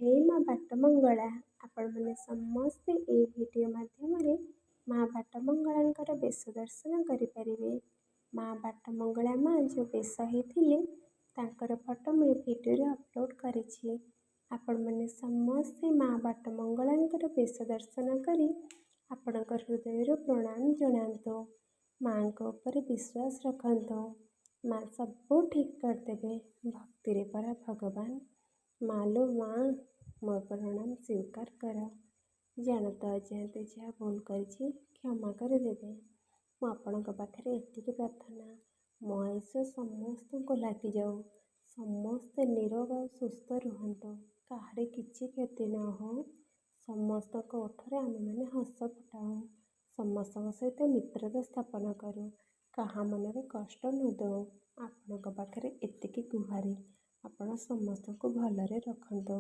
ହେ ମା ବାଟମଙ୍ଗଳା, ଆପଣମାନେ ସମସ୍ତେ ଏହି ଭିଡ଼ିଓ ମାଧ୍ୟମରେ ମା ବାଟମଙ୍ଗଳାଙ୍କର ବେଶ ଦର୍ଶନ କରିପାରିବେ। ମା ବାଟମଙ୍ଗଳା ମା ଯେଉଁ ବେଶ ହେଇଥିଲେ ତାଙ୍କର ଫଟୋ ମୁଁ ଏ ଭିଡ଼ିଓରେ ଅପଲୋଡ଼ କରିଛି। ଆପଣମାନେ ସମସ୍ତେ ମା ବାଟମଙ୍ଗଳାଙ୍କର ବେଶ ଦର୍ଶନ କରି ଆପଣଙ୍କ ହୃଦୟରୁ ପ୍ରଣାମ ଜଣାନ୍ତୁ। ମାଙ୍କ ଉପରେ ବିଶ୍ୱାସ ରଖନ୍ତୁ। ମା ସବୁ ଠିକ୍ କରିଦେବେ। ଭକ୍ତିରେ ପରା ଭଗବାନ। ମା ଲୋ ମା, ମୋ ପ୍ରଣାମ ସ୍ୱୀକାର କର। ଜାଣତ ଅଜାଣତ ଯାହା ଭୁଲ କରିଛି କ୍ଷମା କରିଦେବେ। ମୁଁ ଆପଣଙ୍କ ପାଖରେ ଏତିକି ପ୍ରାର୍ଥନା, ମୋ ଆୟୁଷ ସମସ୍ତଙ୍କୁ ଲାଗିଯାଉ। ସମସ୍ତେ ନିରୋଗ ଆଉ ସୁସ୍ଥ ରୁହନ୍ତୁ। କାହାରି କିଛି କ୍ଷତି ନ ହଉ। ସମସ୍ତଙ୍କ ଓଠରେ ଆମେମାନେ ହସ ଫୁଟାଉ। ସମସ୍ତଙ୍କ ସହିତ ମିତ୍ରତା ସ୍ଥାପନ କରୁ। କାହା ମନରେ କଷ୍ଟ ନ ଦେଉ। ଆପଣଙ୍କ ପାଖରେ ଏତିକି ଗୁହାରି, ଆପଣ ସମସ୍ତଙ୍କୁ ଭଲରେ ରଖନ୍ତୁ।